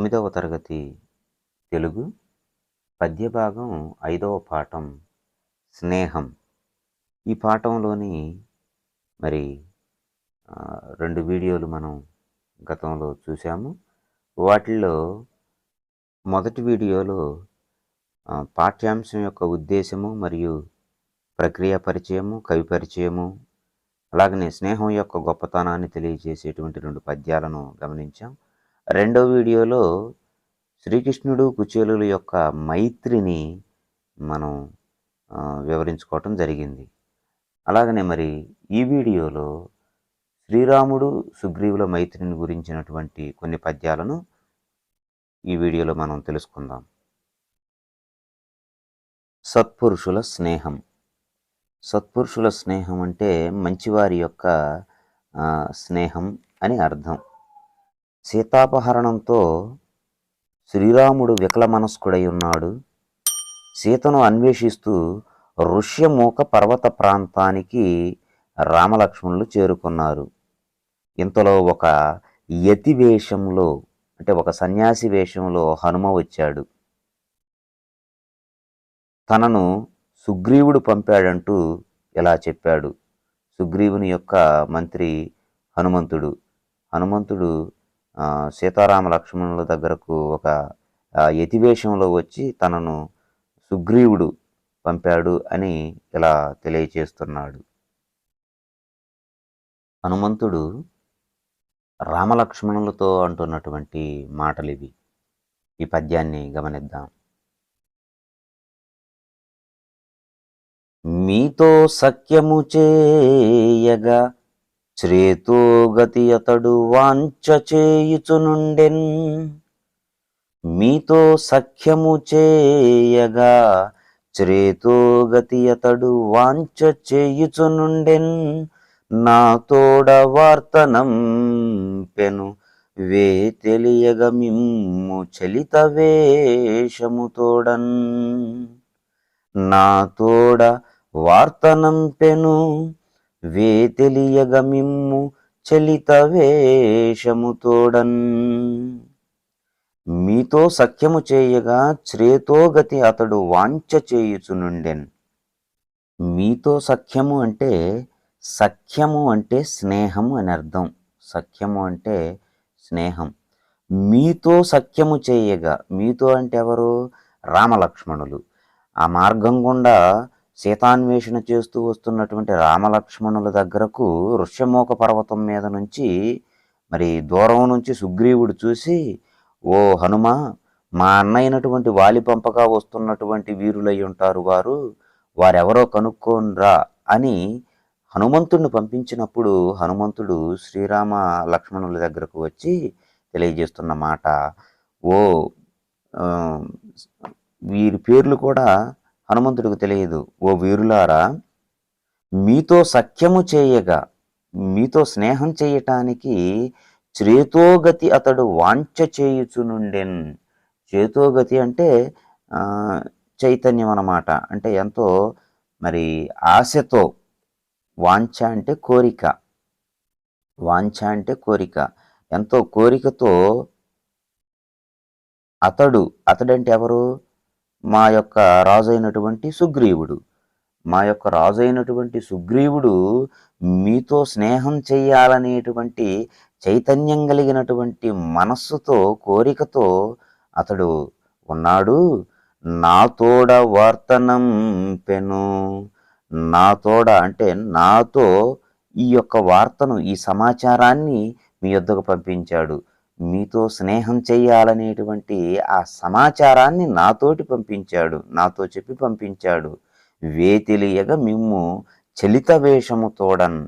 9వ తరగతి తెలుగు పద్యభాగం 5వ పాఠం స్నేహం. ఈ పాఠంలోని మరి 2 వీడియోలు మనం గతంలో చూసాము. వాటిల్లో మొదటి వీడియోలో పాఠ్యాంశం యొక్క ఉద్దేశము మరియు ప్రక్రియ పరిచయము, కవి పరిచయము, అలాగనే స్నేహం యొక్క గొప్పతనాన్ని తెలియజేసేటువంటి 2 పద్యాలను గమనించాం. రెండో వీడియోలో శ్రీకృష్ణుడు కుచేలుల యొక్క మైత్రిని మనం వివరించుకోవటం జరిగింది. అలాగనే మరి ఈ వీడియోలో శ్రీరాముడు సుగ్రీవుల మైత్రిని గురించినటువంటి కొన్ని పద్యాలను ఈ వీడియోలో మనం తెలుసుకుందాం. సత్పురుషుల స్నేహం. సత్పురుషుల స్నేహం అంటే మంచివారి యొక్క స్నేహం అని అర్థం. సీతాపహరణంతో శ్రీరాముడు వికల మనస్కుడై ఉన్నాడు. సీతను అన్వేషిస్తూ ఋష్యమూక పర్వత ప్రాంతానికి రామలక్ష్మణులు చేరుకున్నారు. ఇంతలో ఒక యతి వేషంలో అంటే ఒక సన్యాసి వేషంలో హనుమ వచ్చాడు. తనను సుగ్రీవుడు పంపాడంటూ ఇలా చెప్పాడు. సుగ్రీవుని యొక్క మంత్రి హనుమంతుడు సీతారామ లక్ష్మణుల దగ్గరకు ఒక యతివేషంలో వచ్చి తనను సుగ్రీవుడు పంపాడు అని ఇలా తెలియచేస్తున్నాడు. హనుమంతుడు రామలక్ష్మణులతో అంటున్నటువంటి మాటలివి. ఈ పద్యాన్ని గమనిద్దాం. మీతో సఖ్యము చేయగా శ్రేతోగతి అతడు వాంఛ చేయుచునుండెన్. మీతో సఖ్యము చేయగా శ్రేతోగతి అతడు వాంఛ చేయుచునుండెన్. నా తోడ వార్తనం పెను వే తెలియగ మిమ్ము చలిత వేషము తోడన్. నా తోడ వార్తనం పెను వే తెలియగ మిమ్ము చలిత వేషము తోడన్. మీతో సఖ్యము చేయగా శ్రేతోగతి అతడు వాంఛ చేయుచునుండెన్. మీతో సఖ్యము అంటే స్నేహము అని అర్థం. సఖ్యము అంటే స్నేహం. మీతో సఖ్యము చేయగా, మీతో అంటే ఎవరు? రామలక్ష్మణులు. ఆ మార్గం గుండా సీతాన్వేషణ చేస్తూ వస్తున్నటువంటి రామలక్ష్మణుల దగ్గరకు ఋష్యమూక పర్వతం మీద నుంచి మరి దూరం నుంచి సుగ్రీవుడు చూసి, ఓ హనుమ, మా అన్నయ్యనటువంటి వాలి పంపగా వస్తున్నటువంటి వీరులై ఉంటారు, వారెవరో కనుక్కోనరా అని హనుమంతుడిని పంపించినప్పుడు హనుమంతుడు శ్రీరామ లక్ష్మణుల దగ్గరకు వచ్చి తెలియజేస్తున్న మాట, ఓ వీరి పేర్లు కూడా హనుమంతుడికి తెలియదు. ఓ వీరులారా, మీతో సఖ్యము చేయగా, మీతో స్నేహం చేయటానికి శ్రేతోగతి అతడు వాంఛ చేయుచునుండెన్. చేతోగతి అంటే చైతన్యం అన్నమాట. అంటే ఎంతో మరి ఆశతో, వాంఛ అంటే కోరిక, ఎంతో కోరికతో అతడంటే ఎవరు? మా యొక్క రాజు అయినటువంటి సుగ్రీవుడు మీతో స్నేహం చెయ్యాలనేటువంటి చైతన్యం కలిగినటువంటి మనస్సుతో, కోరికతో అతడు ఉన్నాడు. నా తోడ వార్తనం పెను. నా తోడ అంటే నాతో ఈ యొక్క వార్తను, ఈ సమాచారాన్ని మీ వద్దకు పంపించాడు. మీతో స్నేహం చెయ్యాలనేటువంటి ఆ సమాచారాన్ని నాతోటి పంపించాడు, నాతో చెప్పి పంపించాడు. వే తెలియగ మిమ్ము చలిత వేషము తోడన్.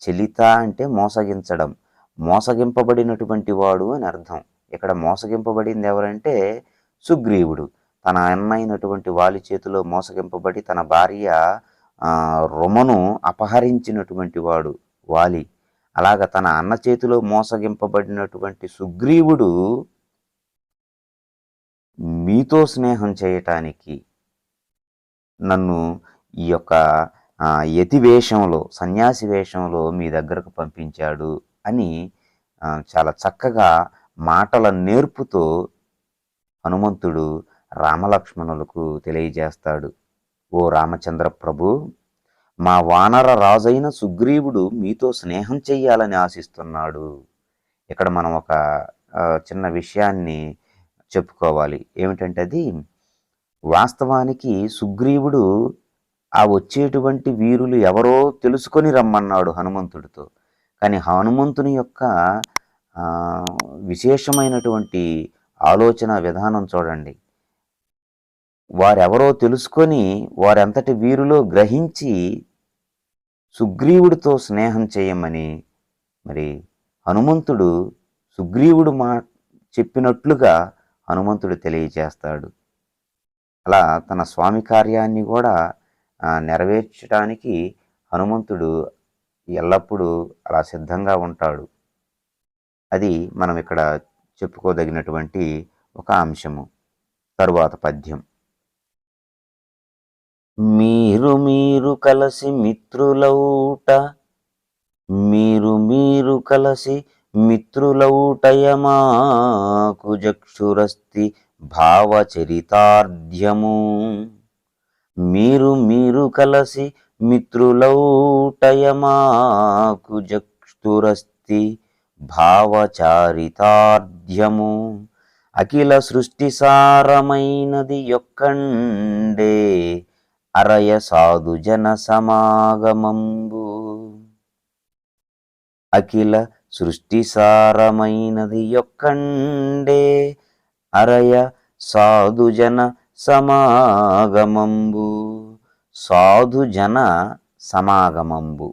చలిత అంటే మోసగించడం, మోసగింపబడినటువంటి వాడు అని అర్థం. ఇక్కడ మోసగింపబడింది ఎవరంటే సుగ్రీవుడు. తన అన్నైనటువంటి వాలి చేతిలో మోసగింపబడి తన భార్య రుమను అపహరించినటువంటి వాడు వాలి. అలాగ తన అన్న చేతిలో మోసగింపబడినటువంటి సుగ్రీవుడు మీతో స్నేహం చేయటానికి నన్ను ఈ యొక్క యతి వేషంలో, సన్యాసి వేషంలో మీ దగ్గరకు పంపించాడు అని చాలా చక్కగా మాటల నేర్పుతో హనుమంతుడు రామలక్ష్మణులకు తెలియజేస్తాడు. ఓ రామచంద్ర ప్రభు, మా వానర రాజైన సుగ్రీవుడు మీతో స్నేహం చెయ్యాలని ఆశిస్తున్నాడు. ఇక్కడ మనం ఒక చిన్న విషయాన్ని చెప్పుకోవాలి. ఏమిటంటే అది వాస్తవానికి సుగ్రీవుడు ఆ వచ్చేటువంటి వీరులు ఎవరో తెలుసుకొని రమ్మన్నాడు హనుమంతుడితో. కానీ హనుమంతుని యొక్క విశేషమైనటువంటి ఆలోచన విధానం చూడండి. వారెవరో తెలుసుకొని వారెంతటి వీరులో గ్రహించి సుగ్రీవుడితో స్నేహం చేయమని మరి హనుమంతుడు సుగ్రీవుడు చెప్పినట్లుగా హనుమంతుడు తెలియజేస్తాడు. అలా తన స్వామి కార్యాన్ని కూడా నెరవేర్చడానికి హనుమంతుడు ఎల్లప్పుడూ అలా సిద్ధంగా ఉంటాడు. అది మనం ఇక్కడ చెప్పుకోదగినటువంటి ఒక అంశము. తరువాత పద్యం. మీరు మీరు కలసి మిత్రులౌట, మీరు మీరు కలసి మిత్రులౌటయమాకు జక్షురస్తి భావచరితార్థ్యము. మీరు మీరు కలసి మిత్రులౌటయమాకు జక్షురస్తి భావచారితార్థ్యము. అఖిల సృష్టి సారమైనది యొక్కండే అరయ సాధు జన సమాగమంబు. అఖిల సృష్టి సారమైనది యొక్కండే అరయ సాధుజన సమాగమంబు. సాధుజన సమాగమంబు.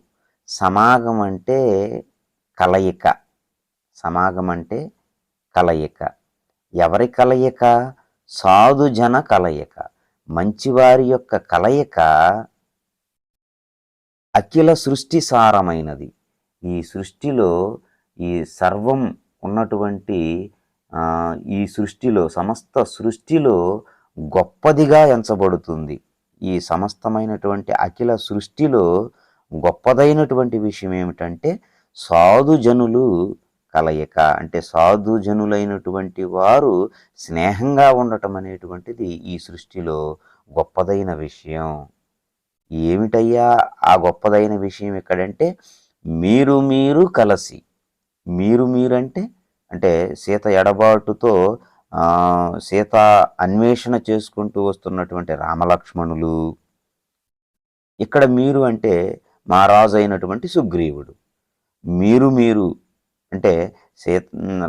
సమాగం అంటే కలయిక. సమాగం అంటే కలయిక. ఎవరి కలయిక? సాధుజన కలయిక, మంచివారి యొక్క కలయిక అఖిల సృష్టి సారమైనది. ఈ సృష్టిలో ఈ సర్వం ఉన్నటువంటి ఈ సృష్టిలో, సమస్త సృష్టిలో గొప్పదిగా ఎంచబడుతుంది. ఈ సమస్తమైనటువంటి అఖిల సృష్టిలో గొప్పదైనటువంటి విషయం ఏమిటంటే సాధుజనులు కలయిక. అంటే సాధుజనులైనటువంటి వారు స్నేహంగా ఉండటం అనేటువంటిది ఈ సృష్టిలో గొప్పదైన విషయం. ఏమిటయ్యా ఆ గొప్పదైన విషయం ఇక్కడంటే మీరు మీరు కలసి. మీరు మీరంటే అంటే సీత ఎడబాటుతో సీత అన్వేషణ చేసుకుంటూ వస్తున్నటువంటి రామలక్ష్మణులు. ఇక్కడ మీరు అంటే మా రాజు అయినటువంటి సుగ్రీవుడు. మీరు మీరు అంటే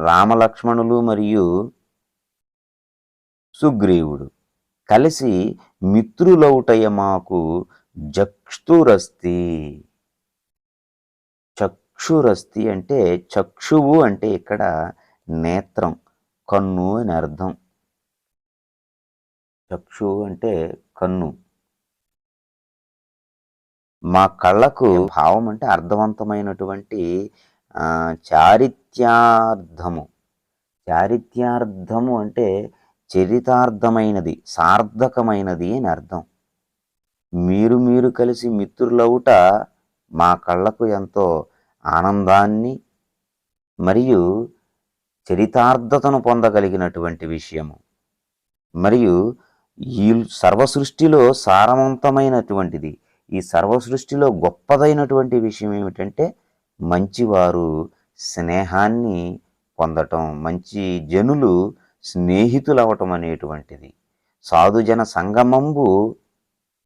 రామలక్ష్మణులు మరియు సుగ్రీవుడు కలిసి మిత్రులౌటయమాకు జక్షురస్తి. చక్షురస్తి అంటే చక్షువు అంటే ఇక్కడ నేత్రం, కన్ను అని అర్థం. చక్షువు అంటే కన్ను. మా కళ్ళకు భావం అంటే అర్థవంతమైనటువంటి చారిత్యార్థము. చారిత్యార్థము అంటే చరితార్థమైనది, సార్థకమైనది అని అర్థం. మీరు మీరు కలిసి మిత్రులవుట మా కళ్ళకు ఎంతో ఆనందాన్ని మరియు చరితార్థతను పొందగలిగినటువంటి విషయము. మరియు ఈ సర్వసృష్టిలో సారవంతమైనటువంటిది, ఈ సర్వసృష్టిలో గొప్పదైనటువంటి విషయం ఏమిటంటే మంచివారు స్నేహాన్ని పొందటం, మంచి జనులు స్నేహితులవటం అనేటువంటిది. సాధుజన సంగమంబు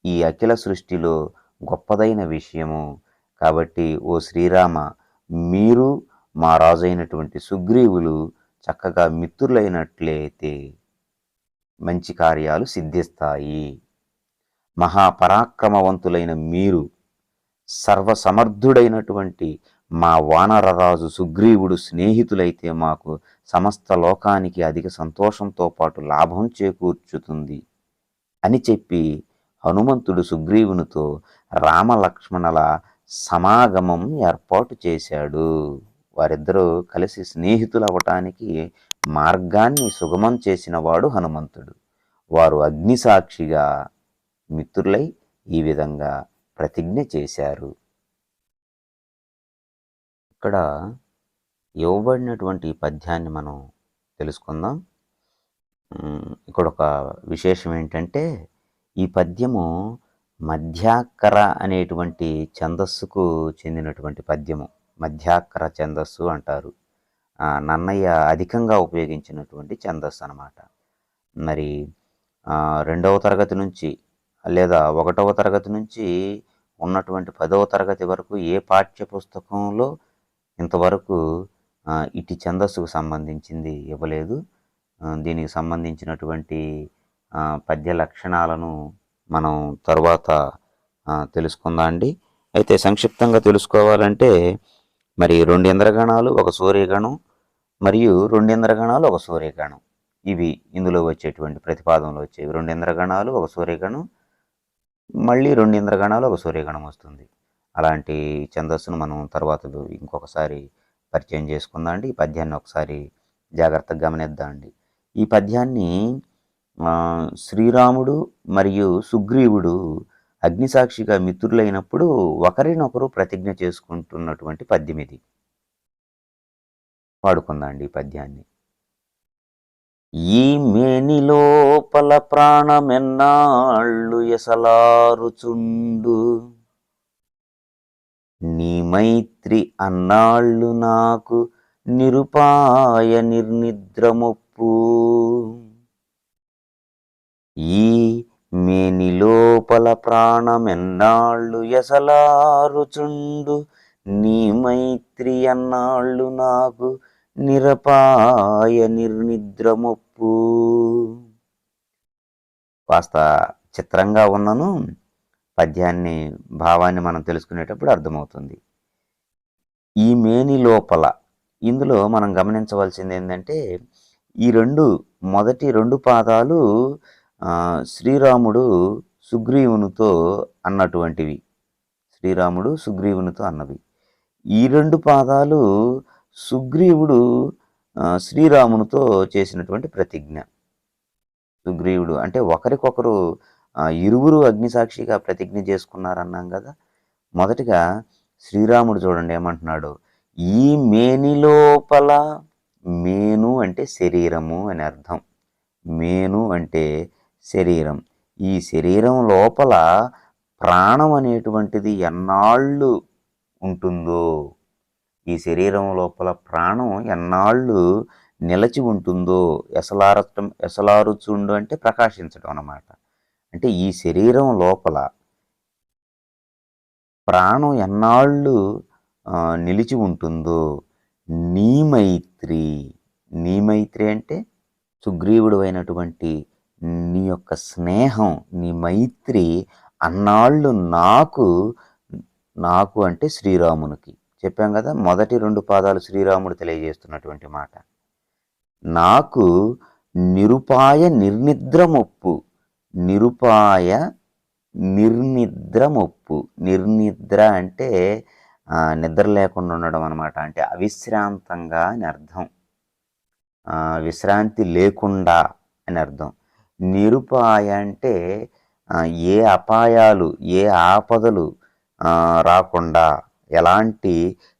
ఈ అఖిల సృష్టిలో గొప్పదైన విషయము. కాబట్టి ఓ శ్రీరామ, మీరు మా రాజైనటువంటి సుగ్రీవులు చక్కగా మిత్రులైనట్లయితే మంచి కార్యాలు సిద్ధిస్తాయి. మహాపరాక్రమవంతులైన మీరు సర్వసమర్థుడైనటువంటి మా వానరరాజు సుగ్రీవుడు స్నేహితులైతే మాకు సమస్త లోకానికి అధిక సంతోషంతో పాటు లాభం చేకూర్చుతుంది అని చెప్పి హనుమంతుడు సుగ్రీవునితో రామలక్ష్మణుల సమాగమం ఏర్పాటు చేశాడు. వారిద్దరూ కలిసి స్నేహితులు అవ్వటానికి మార్గాన్ని సుగమం చేసినవాడు హనుమంతుడు. వారు అగ్నిసాక్షిగా మిత్రులై ఈ విధంగా ప్రతిజ్ఞ చేశారు. ఇక్కడ ఇవ్వబడినటువంటి పద్యాన్ని మనం తెలుసుకుందాం. ఇక్కడ ఒక విశేషం ఏంటంటే ఈ పద్యము మధ్యాక్కర అనేటువంటి ఛందస్సుకు చెందినటువంటి పద్యము. మధ్యాక్కర ఛందస్సు అంటారు. నన్నయ్య అధికంగా ఉపయోగించినటువంటి ఛందస్సు అన్నమాట. మరి రెండవ తరగతి నుంచి లేదా ఒకటవ తరగతి నుంచి ఉన్నటువంటి 10వ తరగతి వరకు ఏ పాఠ్య పుస్తకంలో ఇంతవరకు ఇటు ఛందస్సుకు సంబంధించింది ఇవ్వలేదు. దీనికి సంబంధించినటువంటి పద్య లక్షణాలను మనం తరువాత తెలుసుకుందాం అండి. అయితే సంక్షిప్తంగా తెలుసుకోవాలంటే మరి 2 ఇంద్రగణాలు, ఒక సూర్యగణం మరియు 2 ఇంద్రగణాలు, ఒక సూర్యగణం. ఇవి ఇందులో వచ్చేటువంటి ప్రతిపాదనలో వచ్చేవి. 2 ఇంద్రగణాలు, ఒక సూర్యగణం, మళ్ళీ 2 ఇంద్రగణాలు, ఒక సూర్యగణం వస్తుంది. అలాంటి ఛందస్సును మనం తర్వాత ఇంకొకసారి పరిచయం చేసుకుందాం అండి. ఈ పద్యాన్ని ఒకసారి జాగ్రత్తగా గమనిద్దాం అండి. ఈ పద్యాన్ని శ్రీరాముడు మరియు సుగ్రీవుడు అగ్నిసాక్షిగా మిత్రులైనప్పుడు ఒకరినొకరు ప్రతిజ్ఞ చేసుకుంటున్నటువంటి పద్యం ఇది. పాడుకుందాం అండి ఈ పద్యాన్ని. ఈ మేని లోపల ప్రాణమెన్నాళ్ళు ఎసలారుచుండు, నీ మైత్రి అన్నాళ్ళు నాకు నిరుపాయ నిర్నిద్రమొప్పు. ఈ మేని లోపల ప్రాణమెన్నాళ్ళు ఎసలారుచుండు, నీ మైత్రి అన్నాళ్ళు నాకు నిరపాయ నిర్నిద్రమొప్పు. కాస్త చిత్రంగా ఉన్నను పద్యాన్ని భావాన్ని మనం తెలుసుకునేటప్పుడు అర్థమవుతుంది. ఈ మేని లోపల, ఇందులో మనం గమనించవలసింది ఏంటంటే ఈ మొదటి 2 పాదాలు శ్రీరాముడు సుగ్రీవునితో అన్నటువంటివి. శ్రీరాముడు సుగ్రీవునితో అన్నవి. ఈ 2 పాదాలు సుగ్రీవుడు శ్రీరామునితో చేసినటువంటి ప్రతిజ్ఞ. సుగ్రీవుడు అంటే ఒకరికొకరు ఇరువురు అగ్నిసాక్షిగా ప్రతిజ్ఞ చేసుకున్నారన్నాం కదా. మొదటిగా శ్రీరాముడు చూడండి ఏమంటున్నాడు, ఈ మేని లోపల. మేను అంటే శరీరము అని అర్థం. మేను అంటే శరీరం. ఈ శరీరం లోపల ప్రాణం అనేటువంటిది ఎన్నాళ్ళు ఉంటుందో, ఈ శరీరం లోపల ప్రాణం ఎన్నాళ్ళు నిలచి ఉంటుందో, ఎసలారుచుండు అంటే ప్రకాశించడం అన్నమాట. అంటే ఈ శరీరం లోపల ప్రాణం ఎన్నాళ్ళు నిలిచి ఉంటుందో నీ మైత్రి. నీ మైత్రి అంటే సుగ్రీవుడు అయినటువంటి నీ యొక్క స్నేహం, నీ మైత్రి అన్నాళ్ళు నాకు అంటే శ్రీరామునికి. చెప్పాం కదా, మొదటి 2 పాదాలు శ్రీరాముడు తెలియజేస్తున్నటువంటి మాట. నాకు నిరుపాయ నిర్నిద్రమొప్పు. నిరుపాయ నిర్నిద్రమొప్పు. నిర్నిద్ర అంటే నిద్ర లేకుండా ఉండడం అనమాట. అంటే అవిశ్రాంతంగా అని అర్థం. విశ్రాంతి లేకుండా అని అర్థం. నిరుపాయ అంటే ఏ అపాయాలు, ఏ ఆపదలు రాకుండా, ఎలాంటి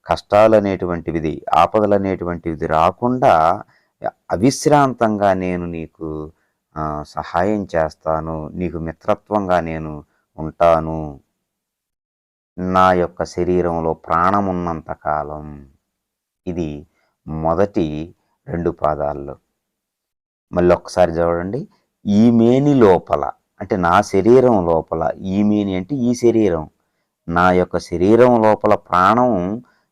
కష్టాలు అనేటువంటివి, ఆపదలు అనేటువంటివి రాకుండా అవిశ్రాంతంగా నేను నీకు సహాయం చేస్తాను, నీకు మిత్రత్వంగా నేను ఉంటాను నా యొక్క శరీరంలో ప్రాణం ఉన్నంత కాలం. ఇది మొదటి 2 పాదాల్లో. మళ్ళీ ఒక్కసారి చూడండి. ఈ మేని లోపల అంటే నా శరీరం లోపల. ఈ మేని అంటే ఈ శరీరం. నా యొక్క శరీరం లోపల ప్రాణం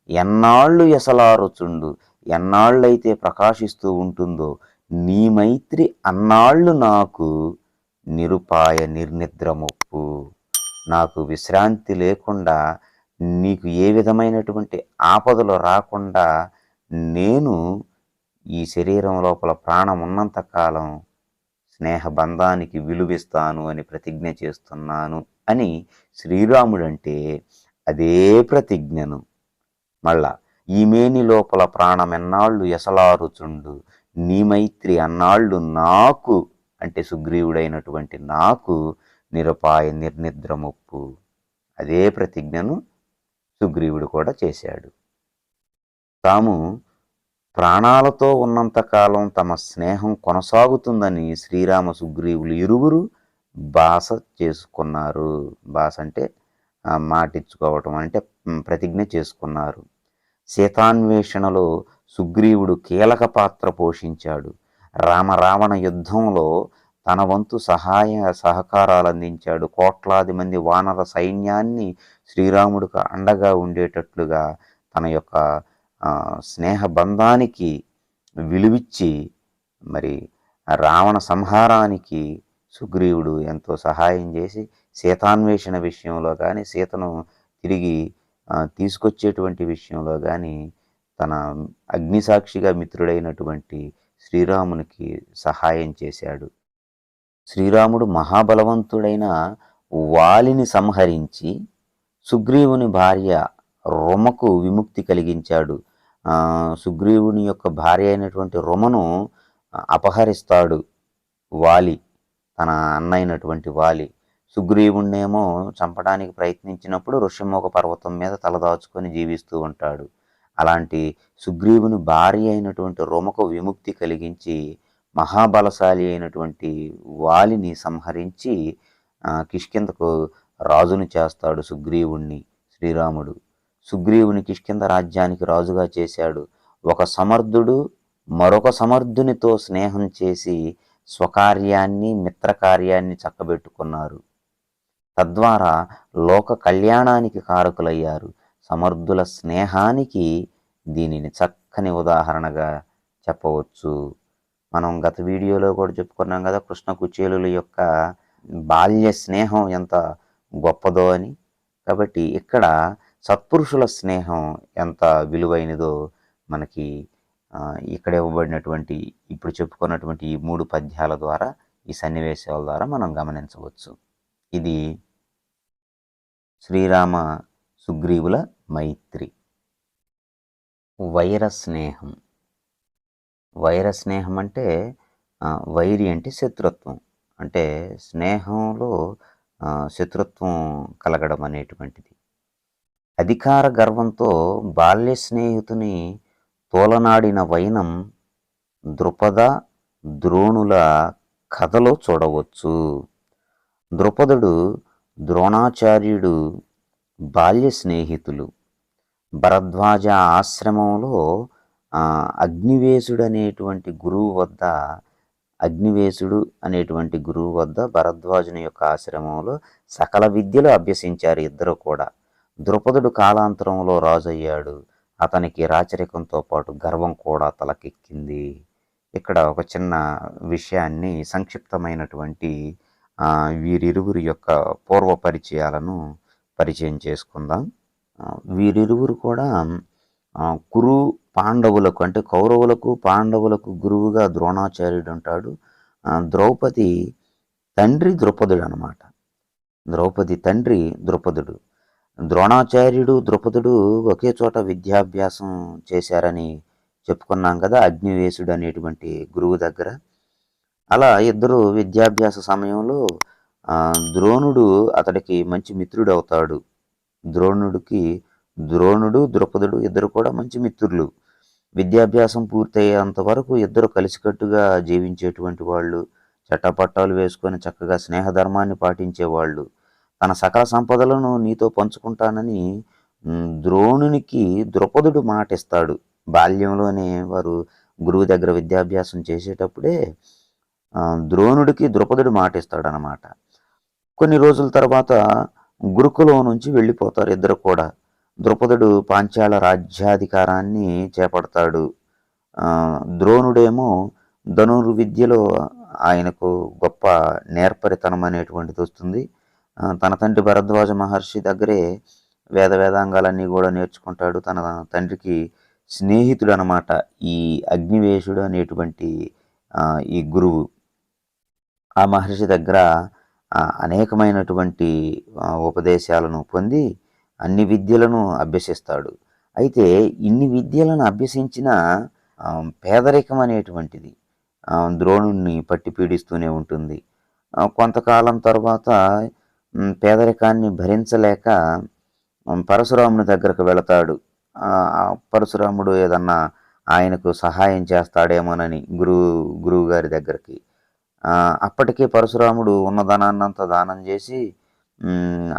ఎన్నాళ్ళు ఎసలారుచుండు, ఎన్నాళ్ళైతే ప్రకాశిస్తూ ఉంటుందో నీ మైత్రి అన్నాళ్ళు నాకు నిరుపాయ నిర్నిద్రమొప్పు. నాకు విశ్రాంతి లేకుండా, నీకు ఏ విధమైనటువంటి ఆపదలు రాకుండా నేను ఈ శరీరం లోపల ప్రాణం ఉన్నంతకాలం స్నేహబంధానికి విలువిస్తాను అని ప్రతిజ్ఞ చేస్తున్నాను అని శ్రీరాముడంటే అదే ప్రతిజ్ఞను మళ్ళా ఈ మేని లోపల ప్రాణం ఎన్నాళ్ళు ఎసలారుచుండు, నీ మైత్రి అన్నాళ్ళు నాకు అంటే సుగ్రీవుడైనటువంటి నాకు నిరుపాయ నిర్నిద్రమొప్పు. అదే ప్రతిజ్ఞను సుగ్రీవుడు కూడా చేశాడు. తాము ప్రాణాలతో ఉన్నంతకాలం తమ స్నేహం కొనసాగుతుందని శ్రీరామ సుగ్రీవులు ఇరువురు బాస చేసుకున్నారు. బాస అంటే మాటిచ్చుకోవటం అంటే ప్రతిజ్ఞ చేసుకున్నారు. సీతాన్వేషణలో సుగ్రీవుడు కీలక పాత్ర పోషించాడు. రామరావణ యుద్ధంలో తన వంతు సహాయ సహకారాలు అందించాడు. కోట్లాది మంది వానర సైన్యాన్ని శ్రీరాముడికి అండగా ఉండేటట్లుగా తన యొక్క స్నేహ బంధానికి విలువిచ్చి మరి రావణ సంహారానికి సుగ్రీవుడు ఎంతో సహాయం చేసి సీతాన్వేషణ విషయంలో కానీ సీతను తిరిగి తీసుకొచ్చేటువంటి విషయంలో కానీ తన అగ్నిసాక్షిగా మిత్రుడైనటువంటి శ్రీరామునికి సహాయం చేశాడు. శ్రీరాముడు మహాబలవంతుడైన వాలిని సంహరించి సుగ్రీవుని భార్య రొమకు విముక్తి కలిగించాడు. సుగ్రీవుని యొక్క భార్య అయినటువంటి రొమను అపహరిస్తాడు వాలి, తన అన్నైనటువంటి వాలి. సుగ్రీవుణ్ణేమో చంపడానికి ప్రయత్నించినప్పుడు ఋష్యమూక పర్వతం మీద తలదాచుకొని జీవిస్తూ ఉంటాడు. అలాంటి సుగ్రీవుని భార్య అయినటువంటి రొమకు విముక్తి కలిగించి మహాబలశాలి అయినటువంటి వాలిని సంహరించి కిష్కింధకు రాజును చేస్తాడు సుగ్రీవుణ్ణి శ్రీరాముడు. సుగ్రీవుని కిష్కింధ రాజ్యానికి రాజుగా చేశాడు. ఒక సమర్థుడు మరొక సమర్థునితో స్నేహం చేసి స్వకార్యాన్ని మిత్రకార్యాన్ని చక్కబెట్టుకున్నారు. తద్వారా లోక కళ్యాణానికి కారకులయ్యారు. సమర్థుల స్నేహానికి దీనిని చక్కని ఉదాహరణగా చెప్పవచ్చు. మనం గత వీడియోలో కూడా చెప్పుకున్నాం కదా, కృష్ణ కుచేలుల యొక్క బాల్య స్నేహం ఎంత గొప్పదో అని. కాబట్టి ఇక్కడ సత్పురుషుల స్నేహం ఎంత విలువైనదో మనకి ఇక్కడ ఇవ్వబడినటువంటి ఇప్పుడు చెప్పుకున్నటువంటి ఈ 3 పద్యాల ద్వారా, ఈ సన్నివేశాల ద్వారా మనం గమనించవచ్చు. ఇది శ్రీరామ సుగ్రీవుల మైత్రి. వైర స్నేహం. వైర స్నేహం అంటే వైరి అంటే శత్రుత్వం, అంటే స్నేహంలో శత్రుత్వం కలగడం అనేటువంటిది. అధికార గర్వంతో బాల్య స్నేహితుని తోలనాడిన వైనం ద్రుపద ద్రోణుల కథలో చూడవచ్చు. ద్రుపదుడు ద్రోణాచార్యుడు బాల్య స్నేహితులు. భరద్వాజ ఆశ్రమంలో అగ్నివేశుడు అనేటువంటి గురువు వద్ద భరద్వాజుని యొక్క ఆశ్రమంలో సకల విద్యలు అభ్యసించారు ఇద్దరు కూడా. ద్రుపదుడు కాలాంతరంలో రాజయ్యాడు. అతనికి రాచరికంతో పాటు గర్వం కూడా తలకెక్కింది. ఇక్కడ ఒక చిన్న విషయాన్ని, సంక్షిప్తమైనటువంటి వీరిరువురి యొక్క పూర్వ పరిచయాలను పరిచయం చేసుకుందాం. వీరిరువురు కూడా కురు పాండవులకు, అంటే కౌరవులకు పాండవులకు గురువుగా ద్రోణాచార్యుడు ఉంటాడు. ద్రౌపది తండ్రి ద్రుపదుడు అనమాట. ద్రౌపది తండ్రి ద్రుపదుడు. ద్రోణాచార్యుడు ద్రుపదుడు ఒకే చోట విద్యాభ్యాసం చేశారని చెప్పుకున్నాం కదా, అగ్నివేశుడు అనేటువంటి గురువు దగ్గర. అలా ఇద్దరు విద్యాభ్యాస సమయంలో ద్రోణుడు అతడికి మంచి మిత్రుడు అవుతాడు. ద్రోణుడు ద్రుపదుడు ఇద్దరు కూడా మంచి మిత్రులు. విద్యాభ్యాసం పూర్తయ్యేంత వరకు ఇద్దరు కలిసికట్టుగా జీవించేటువంటి వాళ్ళు, చట్టపట్టాలు వేసుకొని చక్కగా స్నేహధర్మాన్ని పాటించేవాళ్ళు. తన సకల సంపదలను నీతో పంచుకుంటానని ద్రోణునికి ద్రుపదుడు మాటిస్తాడు. బాల్యంలోనే వారు గురువు దగ్గర విద్యాభ్యాసం చేసేటప్పుడే ద్రోణుడికి ద్రుపదుడు మాటిస్తాడనమాట. కొన్ని రోజుల తర్వాత గురుకులం నుంచి వెళ్ళిపోతారు ఇద్దరు కూడా. ద్రుపదుడు పాంచాల రాజ్యాధికారాన్ని చేపడతాడు. ద్రోణుడేమో ధనుర్విద్యలో ఆయనకు గొప్ప నేర్పరితనం అనేటువంటిది వస్తుంది. తన తండ్రి భరద్వాజ మహర్షి దగ్గరే వేదాంగాలన్నీ కూడా నేర్చుకుంటాడు. తన తండ్రికి స్నేహితుడు అనమాట ఈ అగ్నివేశుడు అనేటువంటి ఈ గురువు. ఆ మహర్షి దగ్గర అనేకమైనటువంటి ఉపదేశాలను పొంది అన్ని విద్యలను అభ్యసిస్తాడు. అయితే ఇన్ని విద్యలను అభ్యసించిన పేదరికం అనేటువంటిది ద్రోణుణ్ణి పట్టి పీడిస్తూనే ఉంటుంది. కొంతకాలం తర్వాత పేదరికాన్ని భరించలేక పరశురాముని దగ్గరకు వెళతాడు. పరశురాముడు ఏదన్నా ఆయనకు సహాయం చేస్తాడేమోనని గురువు గారి దగ్గరికి. అప్పటికే పరశురాముడు ఉన్న ధనాన్నంతా దానం చేసి,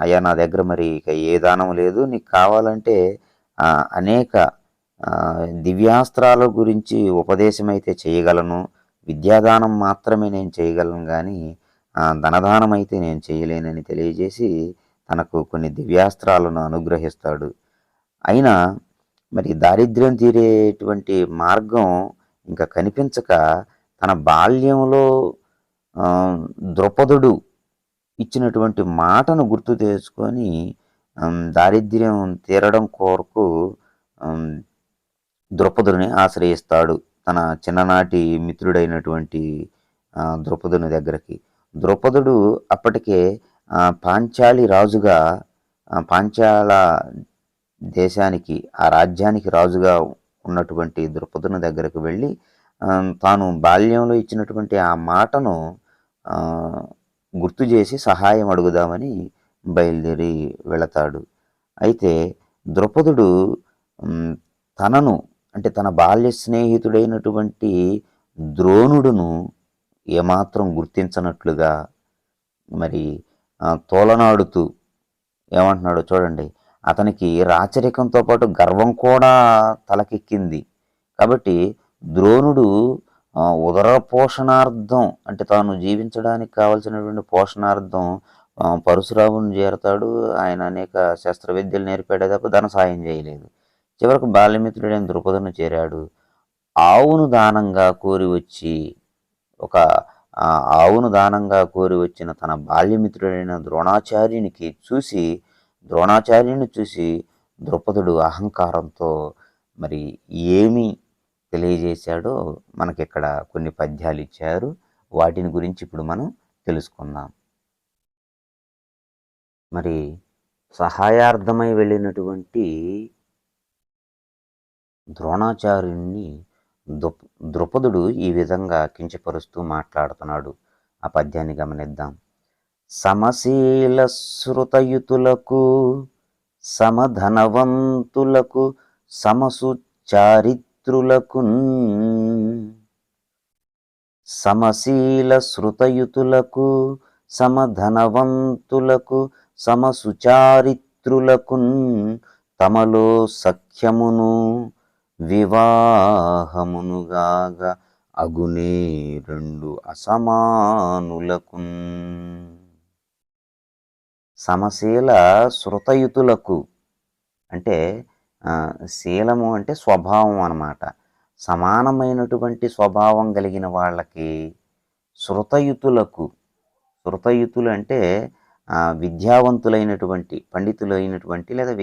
అయ్యా నా దగ్గర మరి ఇక ఏ దానం లేదు, నీకు కావాలంటే అనేక దివ్యాస్త్రాల గురించి ఉపదేశమైతే చేయగలను, విద్యాదానం మాత్రమే నేను చేయగలను కానీ ధనదానం అయితే నేను చేయలేనని తెలియజేసి తనకు కొన్ని దివ్యాస్త్రాలను అనుగ్రహిస్తాడు. అయినా మరి దారిద్ర్యం తీరేటువంటి మార్గం ఇంకా కనిపించక తన బాల్యంలో ద్రౌపదుడు ఇచ్చినటువంటి మాటను గుర్తు తెచ్చుకొని దారిద్ర్యం తీరడం కొరకు ద్రౌపదుని ఆశ్రయిస్తాడు తన చిన్ననాటి మిత్రుడైనటువంటి ద్రౌపదుని దగ్గరికి. ద్రౌపదుడు అప్పటికే పాంచాలి రాజుగా, పాంచాల దేశానికి, ఆ రాజ్యానికి రాజుగా ఉన్నటువంటి ద్రౌపదుని దగ్గరకు వెళ్ళి తాను బాల్యంలో ఇచ్చినటువంటి ఆ మాటను గుర్తు చేసి సహాయం అడుగుదామని బయలుదేరి వెళతాడు. అయితే ద్రౌపదుడు తనను, అంటే తన బాల్య స్నేహితుడైనటువంటి ద్రోణుడును ఏమాత్రం గుర్తించనట్లుగా మరి తోలనాడుతూ ఏమంటున్నాడో చూడండి. అతనికి రాచరికంతో పాటు గర్వం కూడా తలకెక్కింది. కాబట్టి ద్రోణుడు ఉదర పోషణార్థం, అంటే తాను జీవించడానికి కావలసినటువంటి పోషణార్థం పరశురాముని చేరతాడు. ఆయన అనేక శస్త్రవిద్యలు నేర్పాడే తప్ప ధన సాయం చేయలేదు. చివరకు బాల్యమిత్రుడైన ద్రుపదుని చేరాడు. ఆవును దానంగా కోరి వచ్చి ఆవును దానంగా కోరి వచ్చిన తన బాల్యమిత్రుడైన ద్రోణాచార్యుని చూసి ద్రౌపదుడు అహంకారంతో మరి ఏమి తెలియజేశాడో మనకిక్కడ కొన్ని పద్యాలు ఇచ్చారు. వాటిని గురించి ఇప్పుడు మనం తెలుసుకుందాం. మరి సహాయార్థమై వెళ్ళినటువంటి ద్రోణాచార్యుని ద్రౌపదుడు ఈ విధంగా కించపరుస్తూ మాట్లాడుతున్నాడు. ఆ పద్యాన్ని గమనిద్దాం. సమశీల శృతయుతులకు, సమధనవంతులకు, సమసుచారిత్రులకు, సమశీల శృతయుతులకు, సమధనవంతులకు, సమసుచారిత్రులకు తమలో సఖ్యమును వివాహమునుగాగా అగునే రెండు అసమానులకు. సమశీల శృతయుతులకు అంటే శీలము అంటే స్వభావం అన్నమాట. సమానమైనటువంటి స్వభావం కలిగిన వాళ్ళకి. శృతయుతులు అంటే విద్యావంతులైనటువంటి, పండితులైనటువంటి లేదా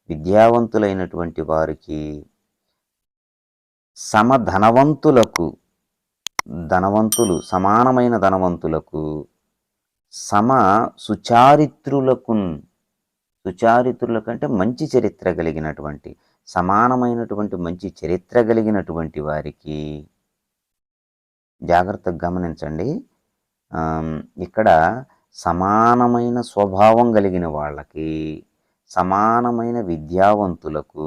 విద్యావంతులైనటువంటి వారికి. సమానమైన ధనవంతులకు, సమ సుచారిత్రులకు అంటే మంచి చరిత్ర కలిగినటువంటి, సమానమైనటువంటి మంచి చరిత్ర కలిగినటువంటి వారికి. జాగ్రత్తగా గమనించండి. ఇక్కడ సమానమైన స్వభావం కలిగిన వాళ్ళకి, సమానమైన విద్యావంతులకు,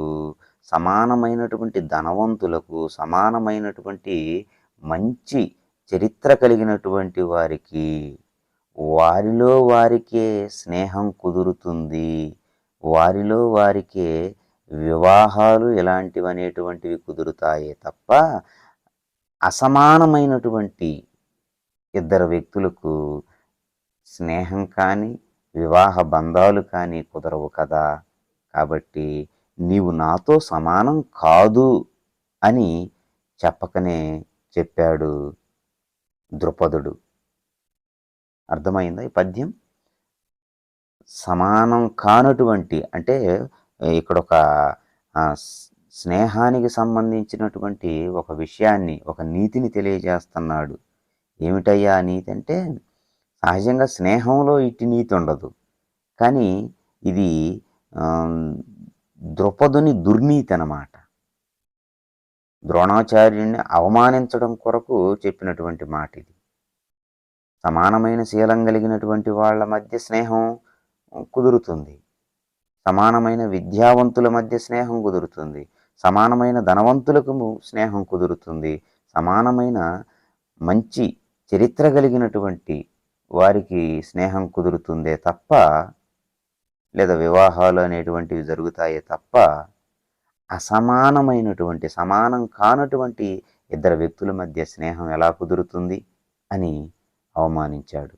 సమానమైనటువంటి ధనవంతులకు, సమానమైనటువంటి మంచి చరిత్ర కలిగినటువంటి వారికి, వారిలో వారికే స్నేహం కుదురుతుంది, వారిలో వారికే వివాహాలు ఇలాంటివనేటువంటివి కుదురుతాయే తప్ప అసమానమైనటువంటి ఇద్దరు వ్యక్తులకు స్నేహం కానీ వివాహ బంధాలు కానీ కుదరవు కదా. కాబట్టి నీవు నాతో సమానం కాదు అని చెప్పకనే చెప్పాడు ద్రుపదుడు. అర్థమైందా ఈ పద్యం? సమానం కానటువంటి అంటే ఇక్కడ ఒక స్నేహానికి సంబంధించినటువంటి ఒక విషయాన్ని, ఒక నీతిని తెలియజేస్తున్నాడు. ఏమిటయ్యా ఆ నీతి అంటే, సహజంగా స్నేహంలో ఇట్టి నీతి ఉండదు, కానీ ఇది ద్రుపదుని దుర్నీతి అన్నమాట. ద్రోణాచార్యుని అవమానించడం కొరకు చెప్పినటువంటి మాట ఇది. సమానమైన శీలం కలిగినటువంటి వాళ్ళ మధ్య స్నేహం కుదురుతుంది, సమానమైన విద్యావంతుల మధ్య స్నేహం కుదురుతుంది, సమానమైన ధనవంతులకు స్నేహం కుదురుతుంది. సమానమైన మంచి చరిత్ర కలిగినటువంటి వారికి స్నేహం కుదురుతుందే తప్ప, లేదా వివాహాలు అనేటువంటివి జరుగుతాయే తప్ప, అసమానమైనటువంటి సమానం కానటువంటి ఇద్దరు వ్యక్తుల మధ్య స్నేహం ఎలా కుదురుతుంది అని అవమానించాడు.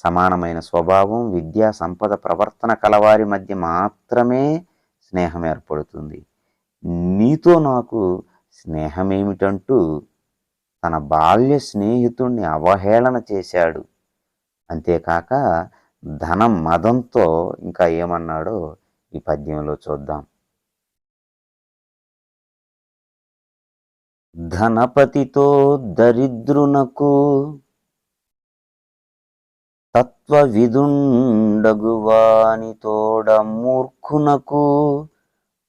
సమానమైన స్వభావం, విద్య, సంపద, ప్రవర్తన కలవారి మధ్య మాత్రమే స్నేహం ఏర్పడుతుంది. నీతో నాకు స్నేహమేమిటంటూ తన బాల్య స్నేహితుణ్ణి అవహేళన చేశాడు. అంతేకాక ధనం మదంతో ఇంకా ఏమన్నాడో ఈ పద్యంలో చూద్దాం. ధనపతితో దరిద్రునకు తత్వవిదుండగువాని తోడ మూర్ఖునకు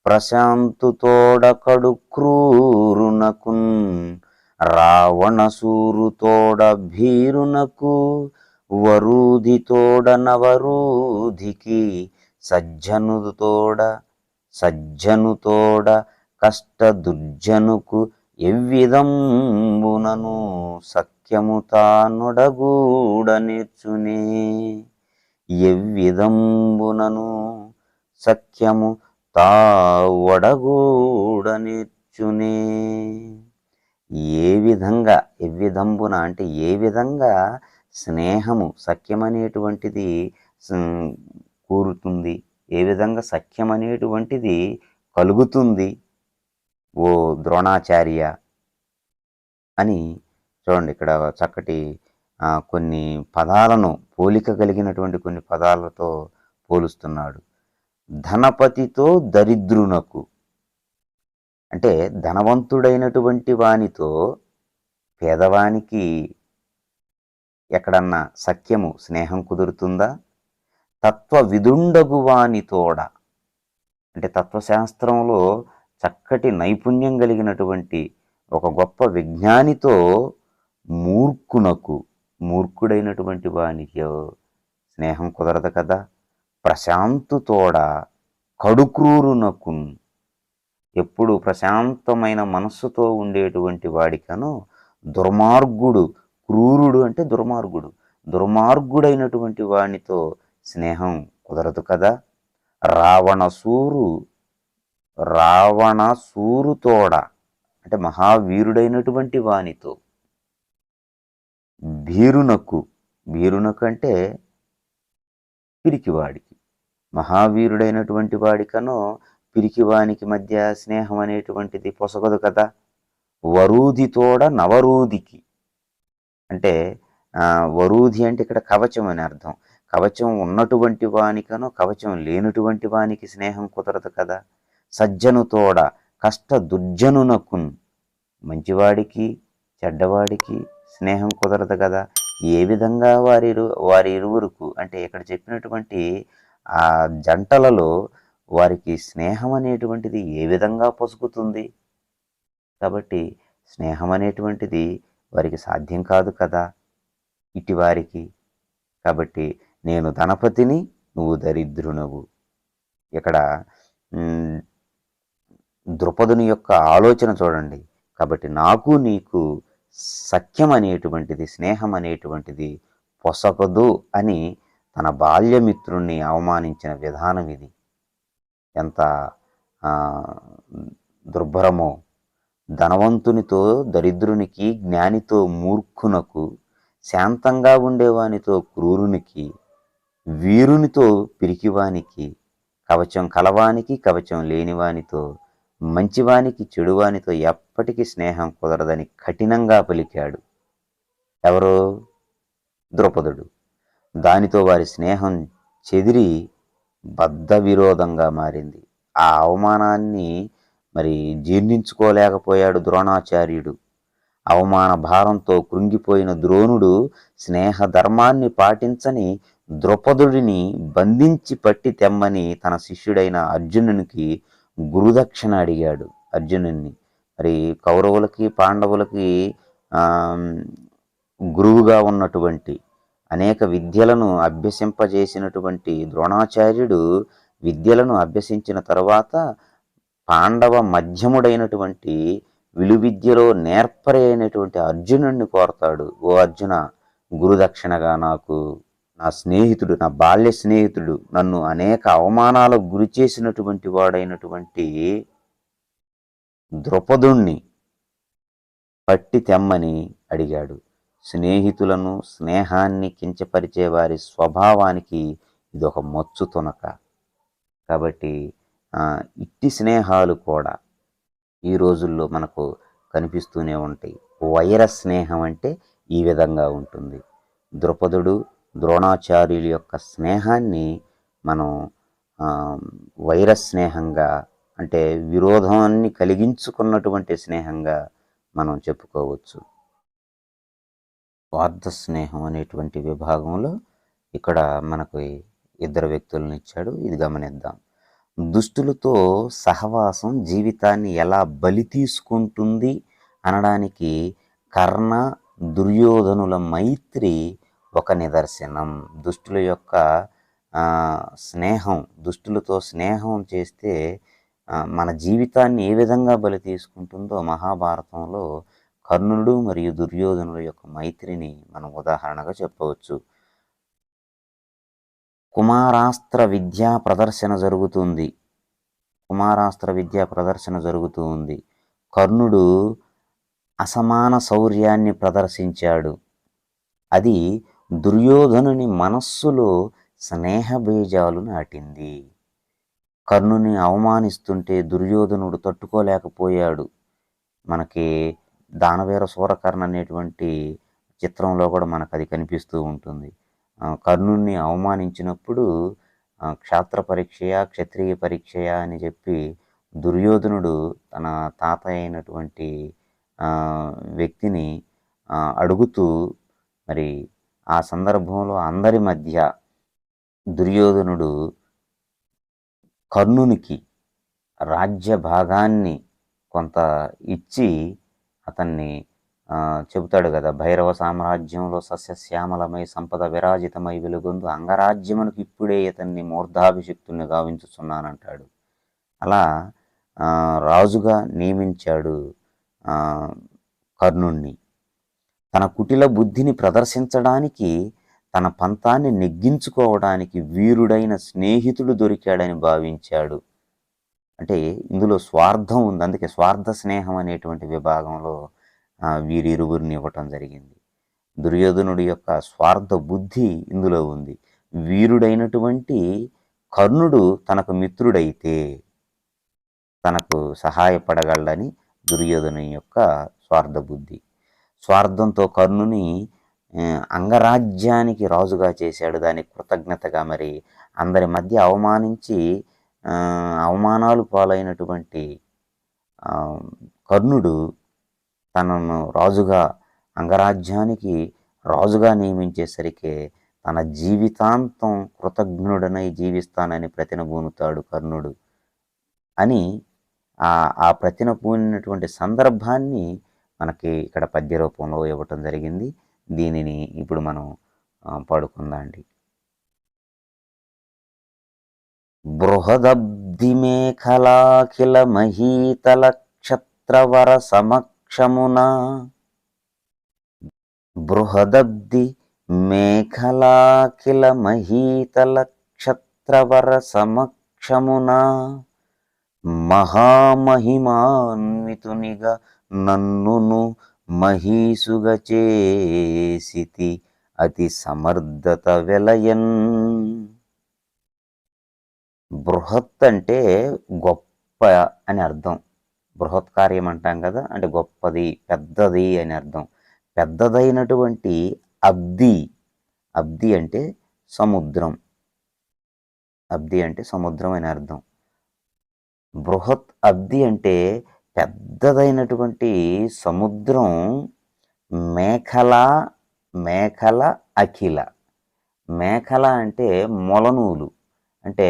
ప్రశాంతుతోడ కడు క్రూరునకున్ రావణసూరుతోడ భీరునకు వరూధితోడ నవరూధికి సజ్జనుతోడ కష్ట దుర్జనుకు ఎవ్విధంబునను సఖ్యము తానొడగూడ నేర్చునే. ఎవ్విధంబునను సఖ్యము తావొడగూడ నేర్చునే. ఏ విధంగా, ఎవ్విధంబున అంటే ఏ విధంగా స్నేహము, సఖ్యం అనేటువంటిది కూరుతుంది, ఏ విధంగా సఖ్యం అనేటువంటిది కలుగుతుంది ఓ ద్రోణాచార్య అని చూడండి. ఇక్కడ చక్కటి కొన్ని పదాలను, పోలిక కలిగినటువంటి కొన్ని పదాలతో పోలుస్తున్నాడు. ధనపతితో దరిద్రునకు అంటే ధనవంతుడైనటువంటి వానితో పేదవానికి ఎక్కడన్నా సఖ్యము, స్నేహం కుదురుతుందా? తత్వ విదుండగువానితోడ అంటే తత్వశాస్త్రంలో చక్కటి నైపుణ్యం కలిగినటువంటి ఒక గొప్ప విజ్ఞానితో మూర్ఖుడైనటువంటి వానికి స్నేహం కుదరదు కదా. ప్రశాంతుతోడ కడుక్రూరునకు ఎప్పుడు ప్రశాంతమైన మనస్సుతో ఉండేటువంటి వాడికను క్రూరుడు అంటే దుర్మార్గుడైనటువంటి వానితో స్నేహం కుదరదు కదా. రావణసూరుతోడ అంటే మహావీరుడైనటువంటి వానితో, భీరునకు అంటే పిరికివాడికి, మహావీరుడైనటువంటి వాడికనో పిరికివానికి మధ్య స్నేహం అనేటువంటిది పొసగదు కదా. వరూధితోడ నవరూధికి అంటే వరూధి అంటే ఇక్కడ కవచం అని అర్థం. కవచం ఉన్నటువంటి వానికనో కవచం లేనటువంటి వానికి స్నేహం కుదరదు కదా. సజ్జనుతోడ కష్ట దుర్జనునకున్ మంచివాడికి చెడ్డవాడికి స్నేహం కుదరదు కదా. ఏ విధంగా వారి ఇరువురుకు అంటే ఇక్కడ చెప్పినటువంటి ఆ జంటలలో వారికి స్నేహం అనేటువంటిది ఏ విధంగా పొసుకుతుంది? కాబట్టి స్నేహం అనేటువంటిది వారికి సాధ్యం కాదు కదా ఇటివారికి. కాబట్టి నేను ధనపతిని, నువ్వు దరిద్రునవు. ఇక్కడ ద్రుపదుని యొక్క ఆలోచన చూడండి. కాబట్టి నాకు నీకు సఖ్యం అనేటువంటిది, స్నేహం అనేటువంటిది పొసగదు అని తన బాల్యమిత్రుణ్ణి అవమానించిన విధానం ఇది ఎంత దుర్భరమో. ధనవంతునితో దరిద్రునికి, జ్ఞానితో మూర్ఖునకు, శాంతంగా ఉండేవానితో క్రూరునికి, వీరునితో పిరికివానికి, కవచం కలవానికి కవచం లేనివానితో, మంచివానికి చెడువానితో ఎప్పటికీ స్నేహం కుదరదని కఠినంగా పలికాడు. ఎవరో? ద్రుపదుడు. దానితో వారి స్నేహం చెదిరి బద్ధ విరోధంగా మారింది. ఆ అవమానాన్ని మరి జీర్ణించుకోలేకపోయాడు ద్రోణాచార్యుడు. అవమాన భారంతో కృంగిపోయిన ద్రోణుడు స్నేహ ధర్మాన్ని పాటించని ద్రుపదుడిని బంధించి పట్టి తెమ్మని తన శిష్యుడైన అర్జునునికి గురుదక్షిణ అడిగాడు. అర్జునుడిని మరి కౌరవులకి పాండవులకి గురువుగా ఉన్నటువంటి అనేక విద్యలను అభ్యసింపజేసినటువంటి ద్రోణాచార్యుడు విద్యలను అభ్యసించిన తర్వాత పాండవ మధ్యముడైనటువంటి విలువిద్యలో నేర్పరి అయినటువంటి అర్జునుడిని కోరతాడు. ఓ అర్జున, గురుదక్షిణగా నాకు నా స్నేహితుడు, నా బాల్య స్నేహితుడు, నన్ను అనేక అవమానాలకు గురి చేసినటువంటి వాడైనటువంటి ద్రుపదుణ్ణి పట్టి తెమ్మని అడిగాడు. స్నేహితులను, స్నేహాన్ని కించపరిచే వారి స్వభావానికి ఇదొక మచ్చు తునక. కాబట్టి ఇట్టి స్నేహాలు కూడా ఈ రోజుల్లో మనకు కనిపిస్తూనే ఉంటాయి. వైర స్నేహం అంటే ఈ విధంగా ఉంటుంది. ద్రుపదుడు, ద్రోణాచార్యుల యొక్క స్నేహాన్ని మనం వైర స్నేహంగా, అంటే విరోధాన్ని కలిగించుకున్నటువంటి స్నేహంగా మనం చెప్పుకోవచ్చు. స్వార్థ స్నేహం అనేటువంటి విభాగంలో ఇక్కడ మనకు ఇద్దరు వ్యక్తులను ఇచ్చాడు. ఇది గమనిద్దాం. దుష్టులతో సహవాసం జీవితాన్ని ఎలా బలి తీసుకుంటుంది అనడానికి కర్ణ, దుర్యోధనుల మైత్రి ఒక నిదర్శనం. దుష్టుల యొక్క స్నేహం, దుష్టులతో స్నేహం చేస్తే మన జీవితాన్ని ఏ విధంగా బలి తీసుకుంటుందో మహాభారతంలో కర్ణుడు మరియు దుర్యోధనుల యొక్క మైత్రిని మనం ఉదాహరణగా చెప్పవచ్చు. కుమారాస్త్ర విద్యా ప్రదర్శన జరుగుతుంది. జరుగుతూ ఉంది. కర్ణుడు అసమాన శౌర్యాన్ని ప్రదర్శించాడు. అది దుర్యోధనుని మనస్సులో స్నేహ బీజాలు నాటింది. కర్ణుని అవమానిస్తుంటే దుర్యోధనుడు తట్టుకోలేకపోయాడు. మనకి దానవీర సూరకర్ణ అనేటువంటి చిత్రంలో కూడా మనకు అది కనిపిస్తూ ఉంటుంది. కర్ణుణ్ణి అవమానించినప్పుడు క్షాత్ర పరీక్షయ, క్షత్రియ పరీక్షయ అని చెప్పి దుర్యోధనుడు తన తాత అయినటువంటి వ్యక్తిని అడుగుతూ, మరి ఆ సందర్భంలో అందరి మధ్య దుర్యోధనుడు కర్ణునికి రాజ్య భాగాన్ని కొంత ఇచ్చి అతన్ని చెబుతాడు కదా, భైరవ సామ్రాజ్యంలో సస్యశ్యామలమై సంపద విరాజితమై వెలుగొందు అంగరాజ్యమునకు ఇప్పుడే ఇతన్ని మూర్ధాభిషిక్తుని గావించుచున్నానంటాడు. అలా రాజుగా నియమించాడు కర్ణుణ్ణి. తన కుటిల బుద్ధిని ప్రదర్శించడానికి, తన పంతాన్ని నెగ్గించుకోవడానికి వీరుడైన స్నేహితుడు దొరికాడని భావించాడు. అంటే ఇందులో స్వార్థం ఉంది. అందుకే స్వార్థ స్నేహం అనేటువంటి విభాగంలో వీరిరువురిని ఇవ్వటం జరిగింది. దుర్యోధనుడి యొక్క స్వార్థ బుద్ధి ఇందులో ఉంది. వీరుడైనటువంటి కర్ణుడు తనకు మిత్రుడైతే తనకు సహాయపడగలడని దుర్యోధనుని యొక్క స్వార్థ బుద్ధి. స్వార్థంతో కర్ణుని అంగరాజ్యానికి రాజుగా చేశాడు. దానికి కృతజ్ఞతగా మరి అందరి మధ్య అవమానించి అవమానాలు పాలైనటువంటి కర్ణుడు తనను రాజుగా, అంగరాజ్యానికి రాజుగా నియమించేసరికి తన జీవితాంతం కృతజ్ఞుడనై జీవిస్తానని ప్రతినబూనుతాడు కర్ణుడు అని ఆ ప్రతినబూనినటువంటి సందర్భాన్ని మనకి ఇక్కడ పద్య రూపంలో ఇవ్వటం జరిగింది. దీనిని ఇప్పుడు మనం పాడుకుందాండి. బృహదబ్ధి మేఖలాఖిల మహీతల క్షత్రవర సమక్షమున, బృహదబ్ధి మేఖలాఖిల మహీతల క్షత్రవర సమక్షమున, మహామహిమాన్వితునిగా నన్నును మహీసుగా చేసితి అతి సమర్థత వెలయన్. బృహత్ అంటే గొప్ప అని అర్థం. బృహత్ కార్యం అంటాం కదా, అంటే గొప్పది, పెద్దది అని అర్థం. పెద్దదైనటువంటి అబ్ది, అబ్ది అంటే సముద్రం, అబ్ది అంటే సముద్రం అని అర్థం. బృహత్ అబ్ది అంటే పెద్దదైనటువంటి సముద్రం. మేఖల, మేఖల అఖిల. మేఖల అంటే మొలనూలు, అంటే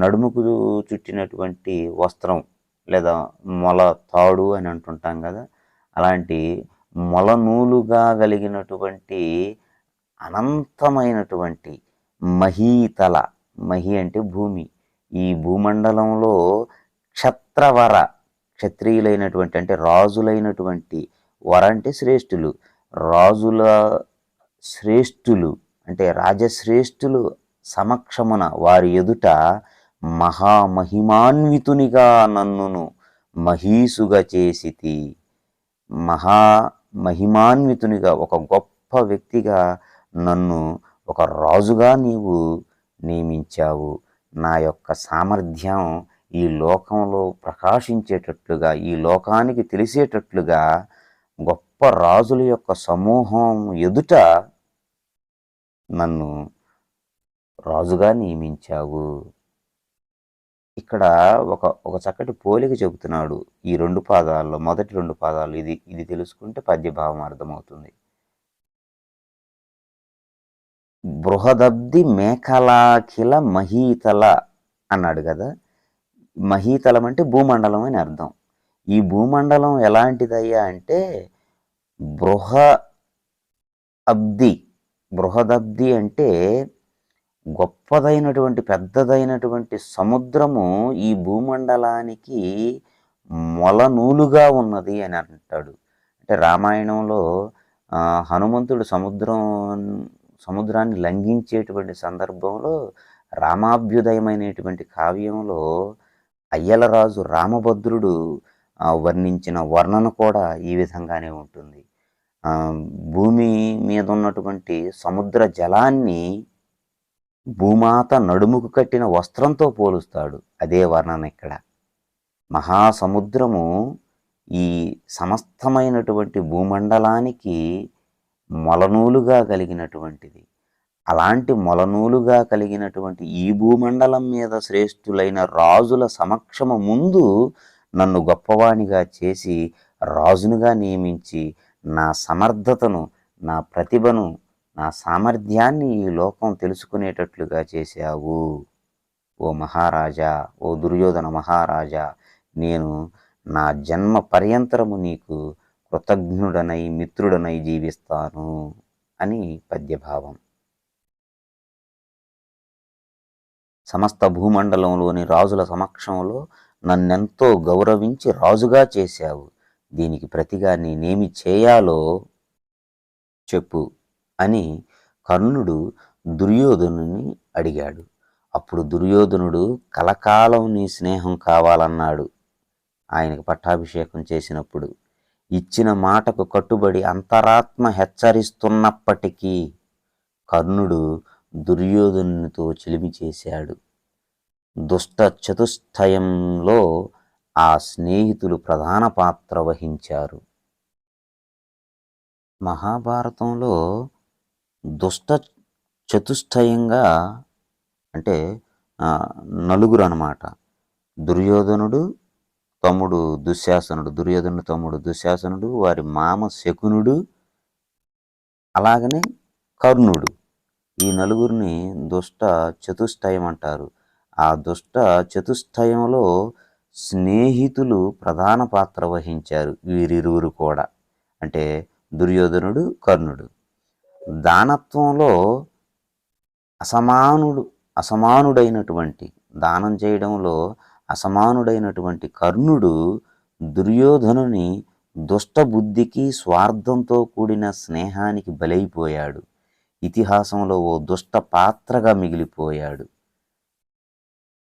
నడుముకు చుట్టినటువంటి వస్త్రం లేదా మొల తాడు అని అంటుంటాం కదా, అలాంటి మొలనూలుగా కలిగినటువంటి అనంతమైనటువంటి మహీతల, మహి అంటే భూమి, ఈ భూమండలంలో క్షత్రవర, క్షత్రియులైనటువంటి అంటే రాజులైనటువంటి, వర అంటే శ్రేష్ఠులు, రాజుల శ్రేష్ఠులు అంటే రాజశ్రేష్ఠులు సమక్షమున వారి ఎదుట మహామహిమాన్వితునిగా నన్నును మహీసుగా చేసితి. మహిమాన్వితునిగా, ఒక గొప్ప వ్యక్తిగా నన్ను ఒక రాజుగా నీవు నియమించావు. నా యొక్క సామర్థ్యం ఈ లోకంలో ప్రకాశించేటట్లుగా, ఈ లోకానికి తెలిసేటట్లుగా గొప్ప రాజుల యొక్క సమూహం ఎదుట నన్ను రాజుగా నియమించావు. ఇక్కడ ఒక చక్కటి పోలిక చెబుతున్నాడు ఈ 2 పాదాల్లో, మొదటి 2 పాదాలు. ఇది తెలుసుకుంటే పద్యభావం అర్థమవుతుంది. బృహదబ్ది మేఖలాఖిల మహీతల అన్నాడు కదా. మహీతలం అంటే భూమండలం అని అర్థం. ఈ భూమండలం ఎలాంటిదయ్యా అంటే బృహదబ్ది అంటే గొప్పదైనటువంటి, పెద్దదైనటువంటి సముద్రము ఈ భూమండలానికి మొలనూలుగా ఉన్నది అని అంటాడు. అంటే రామాయణంలో హనుమంతుడు సముద్రాన్ని లంఘించేటువంటి సందర్భంలో రామాభ్యుదయమైనటువంటి కావ్యంలో అయ్యలరాజు రామభద్రుడు వర్ణించిన వర్ణన కూడా ఈ విధంగానే ఉంటుంది. భూమి మీద ఉన్నటువంటి సముద్ర జలాన్ని భూమాత నడుముకు కట్టిన వస్త్రంతో పోలుస్తాడు. అదే వర్ణన ఇక్కడ. మహాసముద్రము ఈ సమస్తమైనటువంటి భూమండలానికి మొలనూలుగా కలిగినటువంటిది. అలాంటి మొలనూలుగా కలిగినటువంటి ఈ భూమండలం మీద శ్రేష్ఠులైన రాజుల సమక్షము ముందు నన్ను గొప్పవాణిగా చేసి రాజునుగా నియమించి నా సమర్థతను, నా ప్రతిభను, నా సామర్థ్యాన్ని ఈ లోకం తెలుసుకునేటట్లుగా చేశావు. ఓ మహారాజా, ఓ దుర్యోధన మహారాజా, నేను నా జన్మ పర్యంతరము నీకు కృతజ్ఞుడనై మిత్రుడనై జీవిస్తాను అని పద్యభావం. సమస్త భూమండలంలోని రాజుల సమక్షంలో నన్నెంతో గౌరవించి రాజుగా చేశావు. దీనికి ప్రతిగా నేనేమి చేయాలో చెప్పు అని కర్ణుడు దుర్యోధనుని అడిగాడు. అప్పుడు దుర్యోధనుడు కలకాలం నీ స్నేహం కావాలన్నాడు. ఆయనకు పట్టాభిషేకం చేసినప్పుడు ఇచ్చిన మాటకు కట్టుబడి అంతరాత్మ హెచ్చరిస్తున్నప్పటికీ కర్ణుడు దుర్యోధనునితో చిలిమి చేశాడు. దుష్ట చతుష్టయంలో ఆ స్నేహితులు ప్రధాన పాత్ర వహించారు. మహాభారతంలో దుష్ట చతుష్టయంగా అంటే నలుగురు అన్నమాట. దుర్యోధనుడు తమ్ముడు దుశ్శాసనుడు, దుర్యోధనుడు తమ్ముడు దుశ్శాసనుడు, వారి మామ శకునుడు, అలాగనే కర్ణుడు. ఈ నలుగురిని దుష్ట చతుష్టయం అంటారు. ఆ దుష్ట చతుష్టయంలో స్నేహితులు ప్రధాన పాత్ర వహించారు. వీరిరువురు కూడా, అంటే దుర్యోధనుడు, కర్ణుడు. దానత్వంలో అసమానుడైనటువంటి, దానం చేయడంలో అసమానుడైనటువంటి కర్ణుడు దుర్యోధనుని దుష్టబుద్ధికి స్వార్థంతో కూడిన స్నేహానికి బలైపోయాడు. ఇతిహాసంలో ఓ దుష్ట పాత్రగా మిగిలిపోయాడు.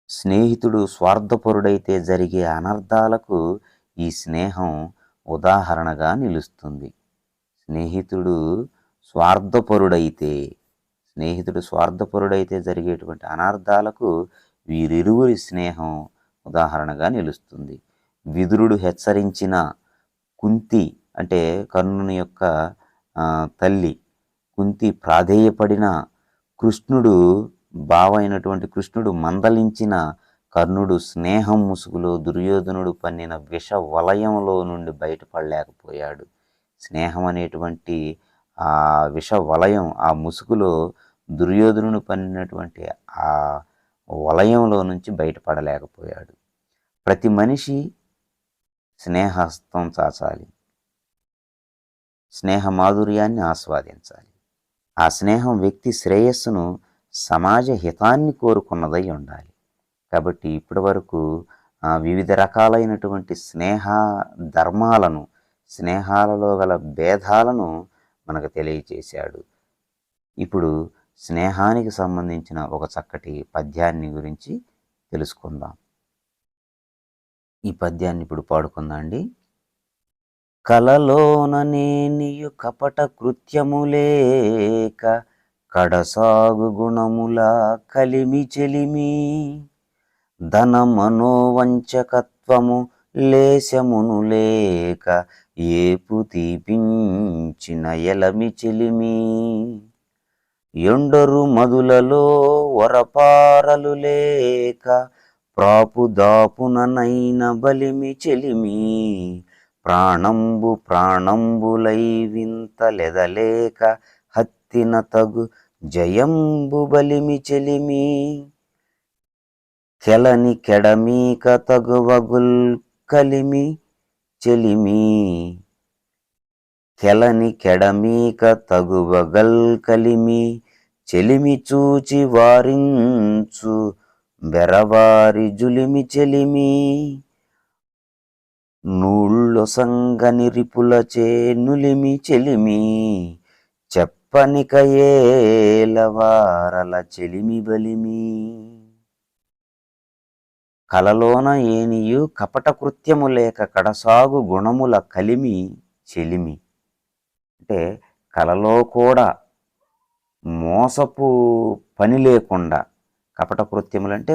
స్నేహితుడు స్వార్థపరుడైతే జరిగే అనర్థాలకు ఈ స్నేహం ఉదాహరణగా నిలుస్తుంది. స్నేహితుడు స్వార్థపరుడైతే జరిగేటువంటి అనర్థాలకు వీరిరువురి స్నేహం ఉదాహరణగా నిలుస్తుంది. విదురుడు హెచ్చరించిన కుంతి, అంటే కర్ణుని యొక్క తల్లి కుంతి ప్రాధేయపడిన కృష్ణుడు, బావైనటువంటి కృష్ణుడు మందలించిన కర్ణుడు స్నేహం ముసుగులో దుర్యోధనుడు పన్నిన విష వలయంలో నుండి బయటపడలేకపోయాడు. స్నేహం అనేటువంటి ఆ విష వలయం, ఆ ముసుగులో దుర్యోధనుడు పన్నినటువంటి ఆ వలయంలో నుంచి బయటపడలేకపోయాడు. ప్రతి మనిషి స్నేహస్తం చాచాలి, స్నేహ మాధుర్యాన్ని ఆస్వాదించాలి. ఆ స్నేహం వ్యక్తి శ్రేయస్సును, సమాజ హితాన్ని కోరుకున్నదై ఉండాలి. కాబట్టి ఇప్పటి వరకు వివిధ రకాలైనటువంటి స్నేహ ధర్మాలను, స్నేహాలలో గల భేదాలను మనకు తెలియచేశాడు. ఇప్పుడు స్నేహానికి సంబంధించిన ఒక చక్కటి పద్యాన్ని గురించి తెలుసుకుందాం. ఈ పద్యాన్ని ఇప్పుడు పాడుకుందాం అండి. కలలోన నేనియు కపట కృత్యములేక కడసాగు గుణముల కలిమి చెలిమి ధనమనోవంచకత్వము లేశమును లేక ఏపు తీపించిన ఎలమి చెలిమి ఎండరు మదులలో వరపారలు లేక ప్రాపుదాపుననైన బలిమి చెలిమి ప్రాణంబులై వింతలెదలేక హత్తిన తగు జయంబు బలిమి చెలిమి కెలని కెడమీక తగువగుల్ కలిమి చెలిమి కెలని కెడమీక తగువగల్ కలిమి చెలిమి చూచి వారించు బెరవారి జులిమి చెలిమి నూళ్ళొసంగని రిపులచే నులిమి చెలిమి చెప్పనిక ఏలవారల చెలిమి బలిమి. కలలోన ఏనియు కపట కృత్యము లేక కడసాగు గుణముల కలిమి చెలిమి. అంటే కలలో కూడా మోసపు పని లేకుండా, కపట కృత్యములు అంటే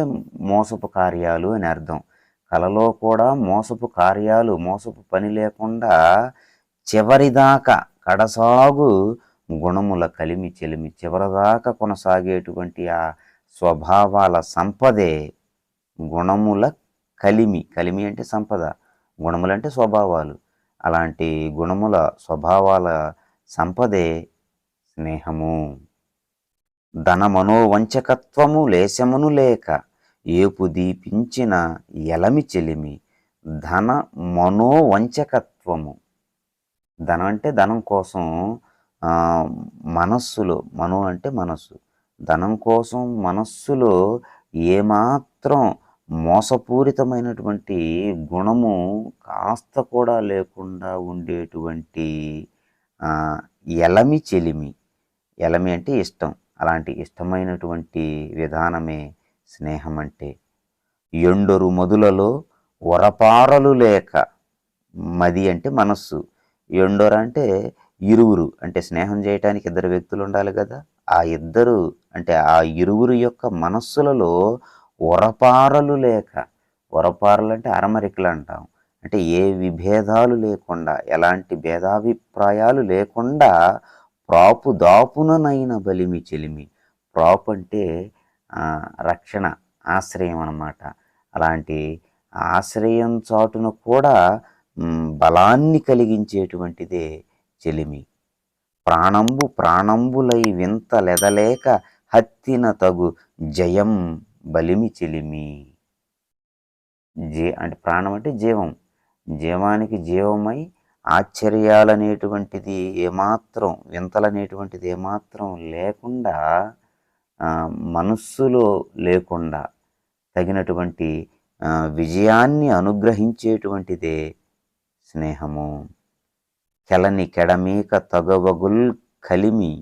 మోసపు కార్యాలు అని అర్థం. కలలో కూడా మోసపు కార్యాలు, మోసపు పని లేకుండా చివరిదాకా కడసాగు గుణముల కలిమి చెలిమి, చివరిదాకా కొనసాగేటువంటి ఆ స్వభావాల సంపదే గుణముల కలిమి. కలిమి అంటే సంపద, గుణములు అంటే స్వభావాలు. అలాంటి గుణముల స్వభావాల సంపదే స్నేహము. ధనమనోవంచకత్వము లేశమును లేక ఏపు దీపించిన ఎలమి చెలిమి. ధన మనోవంచకత్వము, ధనం అంటే ధనం కోసం మనస్సులో, మనో అంటే మనస్సు, ధనం కోసం మనస్సులో ఏమాత్రం మోసపూరితమైనటువంటి గుణము కాస్త కూడా లేకుండా ఉండేటువంటి ఎలమి చెలిమి. ఎలమి అంటే ఇష్టం. అలాంటి ఇష్టమైనటువంటి విధానమే స్నేహం అంటే. ఎండరు మదులలో వరపారలు లేక, మది అంటే మనస్సు, ఎండొర అంటే ఇరువురు, అంటే స్నేహం చేయటానికి ఇద్దరు వ్యక్తులు ఉండాలి కదా. ఆ ఇద్దరు అంటే ఆ ఇరువురు యొక్క మనస్సులలో వరపారలు లేక, వరపారలు అంటే అరమరికలు అంటాం, అంటే ఏ విభేదాలు లేకుండా, ఎలాంటి భేదాభిప్రాయాలు లేకుండా ప్రాపు దాపుననైన బలిమి చెలిమి. ప్రాపు అంటే రక్షణ, ఆశ్రయం అన్నమాట. అలాంటి ఆశ్రయం చాటున కూడా బలాన్ని కలిగించేటువంటిదే చెలిమి. ప్రాణంబులై వింతలెదలేక హత్తిన తగు జయం బలిమి చెలిమి. అంటే ప్రాణం అంటే జీవం, జీవానికి జీవమై ఆశ్చర్యాలనేటువంటిది ఏమాత్రం, వింతలనేటువంటిది ఏమాత్రం లేకుండా, మనస్సులో లేకుండా తగినటువంటి విజయాన్ని అనుగ్రహించేటువంటిదే స్నేహము. కెలని కెడమీక తగవగుల్ కలిమి.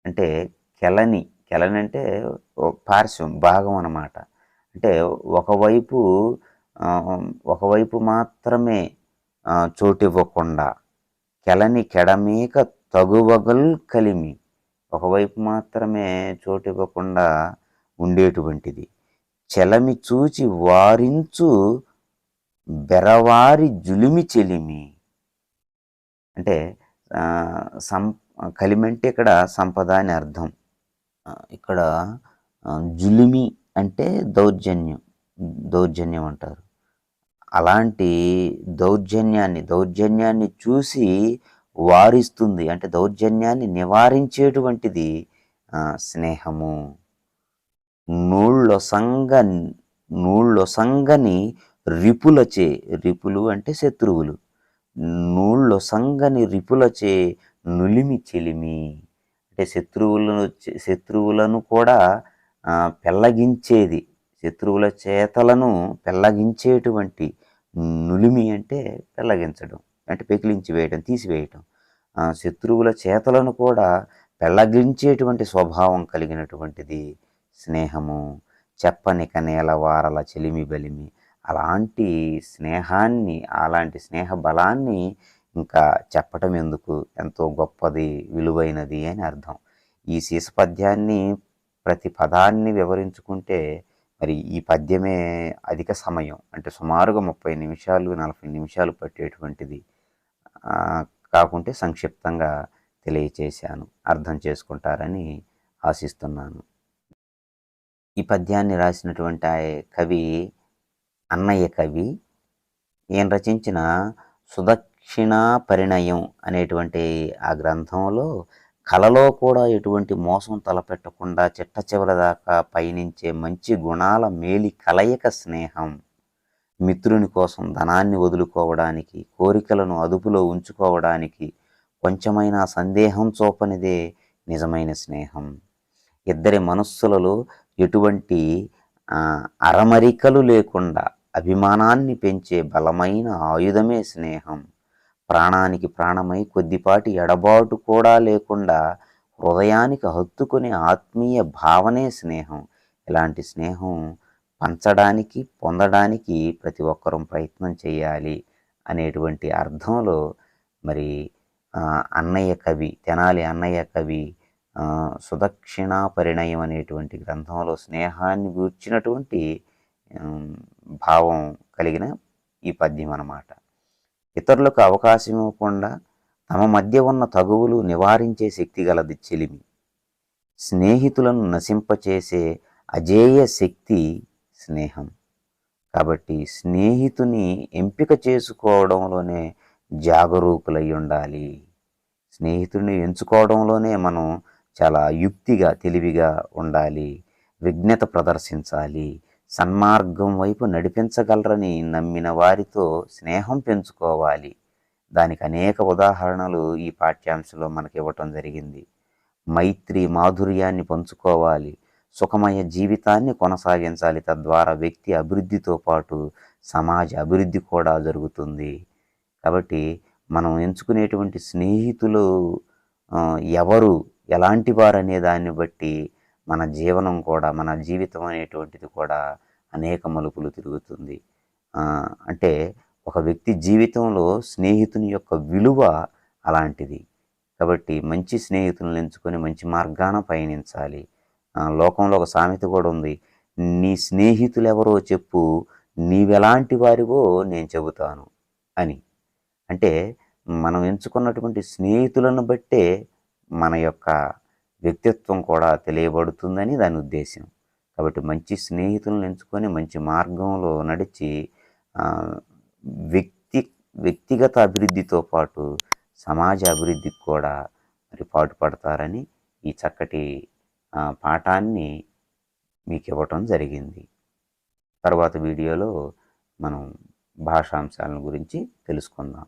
అంటే కెలని అంటే పార్శ్వం, భాగం అన్నమాట. అంటే ఒకవైపు మాత్రమే చోటివ్వకుండా, కెలని కెడమీక తగువగల్ కలిమి, ఒకవైపు మాత్రమే చోటివ్వకుండా ఉండేటువంటిది. చెలమి చూచి వారించు బెరవారి జులిమి చెలిమి. అంటే కలిమి అంటే ఇక్కడ సంపద అని అర్థం. ఇక్కడ జులిమి అంటే దౌర్జన్యం అంటారు. అలాంటి దౌర్జన్యాన్ని చూసి వారిస్తుంది, అంటే దౌర్జన్యాన్ని నివారించేటువంటిది స్నేహము. నూళ్ళొసంగని రిపులచే, రిపులు అంటే శత్రువులు, నూళ్ళొసంగని రిపులచే నులిమి చెలిమి. అంటే శత్రువులను కూడా పెళ్ళగించేది, శత్రువుల చేతలను పెళ్ళగించేటువంటి నులిమి అంటే పెళ్ళగించడం, అంటే పెకిలించి వేయడం, తీసివేయటం. శత్రువుల చేతలను కూడా పెళ్ళగించేటువంటి స్వభావం కలిగినటువంటిది స్నేహము. చెప్పనిక నేలవారల చెలిమి బలిమి. అలాంటి స్నేహాన్ని, అలాంటి స్నేహ బలాన్ని ఇంకా చెప్పటం ఎందుకు, ఎంతో గొప్పది, విలువైనది అని అర్థం. ఈ శీర్షపద్యాన్ని ప్రతి పదాన్ని వివరించుకుంటే మరి ఈ పద్యమే అధిక సమయం, అంటే సుమారుగా 30 నిమిషాలు 40 నిమిషాలు పట్టేటువంటిది. కాకుంటే సంక్షిప్తంగా తెలియచేశాను. అర్థం చేసుకుంటారని ఆశిస్తున్నాను. ఈ పద్యాన్ని రాసినటువంటి కవి అన్నయ్య కవి. ఈయన రచించిన సుదక్షిణా పరిణయం అనేటువంటి ఆ గ్రంథంలో కలలో కూడా ఎటువంటి మోసం తలపెట్టకుండా చిట్ట చివరి దాకా పయనించే మంచి గుణాల మేలి కలయిక స్నేహం. మిత్రుని కోసం ధనాన్ని వదులుకోవడానికి, కోరికలను అదుపులో ఉంచుకోవడానికి కొంచెమైనా సందేహం చూపనిదే నిజమైన స్నేహం. ఇద్దరి మనస్సులలో ఎటువంటి అరమరికలు లేకుండా అభిమానాన్ని పెంచే బలమైన ఆయుధమే స్నేహం. ప్రాణానికి ప్రాణమై కొద్దిపాటి ఎడబాటు కూడా లేకుండా హృదయానికి హత్తుకునే ఆత్మీయ భావనే స్నేహం. ఇలాంటి స్నేహం పంచడానికి, పొందడానికి ప్రతి ఒక్కరూ ప్రయత్నం చేయాలి అనేటువంటి అర్థంలో మరి అన్నయ్య కవి, తెనాలి అన్నయ్య కవి సుదక్షిణా పరిణయం అనేటువంటి గ్రంథంలో స్నేహాన్ని గూర్చినటువంటి భావం కలిగిన ఈ పద్యం అన్నమాట. ఇతరులకు అవకాశం ఇవ్వకుండా తమ మధ్య ఉన్న తగువులు నివారించే శక్తి గలది చెలిమి. స్నేహితులను నశింపచేసే అజేయ శక్తి స్నేహం. కాబట్టి స్నేహితుని ఎంపిక చేసుకోవడంలోనే జాగరూకులై ఉండాలి. స్నేహితుడిని ఎంచుకోవడంలోనే మనం చాలా యుక్తిగా, తెలివిగా ఉండాలి. విజ్ఞత ప్రదర్శించాలి. సన్మార్గం వైపు నడిపించగలరని నమ్మిన వారితో స్నేహం పెంచుకోవాలి. దానికి అనేక ఉదాహరణలు ఈ పాఠ్యాంశంలో మనకి ఇవ్వటం జరిగింది. మైత్రి మాధుర్యాన్ని పంచుకోవాలి. సుఖమయ జీవితాన్ని కొనసాగించాలి. తద్వారా వ్యక్తి అభివృద్ధితో పాటు సమాజ అభివృద్ధి కూడా జరుగుతుంది. కాబట్టి మనం ఎంచుకునేటువంటి స్నేహితులు ఎవరు, ఎలాంటి వారు అనే దాన్ని బట్టి మన జీవనం కూడా, మన జీవితం అనేటువంటిది కూడా అనేక మలుపులు తిరుగుతుంది. అంటే ఒక వ్యక్తి జీవితంలో స్నేహితుని యొక్క విలువ అలాంటిది. కాబట్టి మంచి స్నేహితులను ఎంచుకొని మంచి మార్గాన పయనించాలి. లోకంలో ఒక సామెత కూడా ఉంది, నీ స్నేహితులు ఎవరో చెప్పు, నీవెలాంటి వారివో నేను చెబుతాను అని. అంటే మనం ఎంచుకున్నటువంటి స్నేహితులను బట్టే మన యొక్క వ్యక్తిత్వం కూడా తెలియబడుతుందని దాని ఉద్దేశం. కాబట్టి మంచి స్నేహితులను ఎంచుకొని మంచి మార్గంలో నడిచి వ్యక్తిగత అభివృద్ధితో పాటు సమాజ అభివృద్ధికి కూడా మరి పాటుపడతారని ఈ చక్కటి పాఠాన్ని మీకు ఇవ్వటం జరిగింది. తర్వాత వీడియోలో మనం భాషాంశాలను గురించి తెలుసుకుందాం.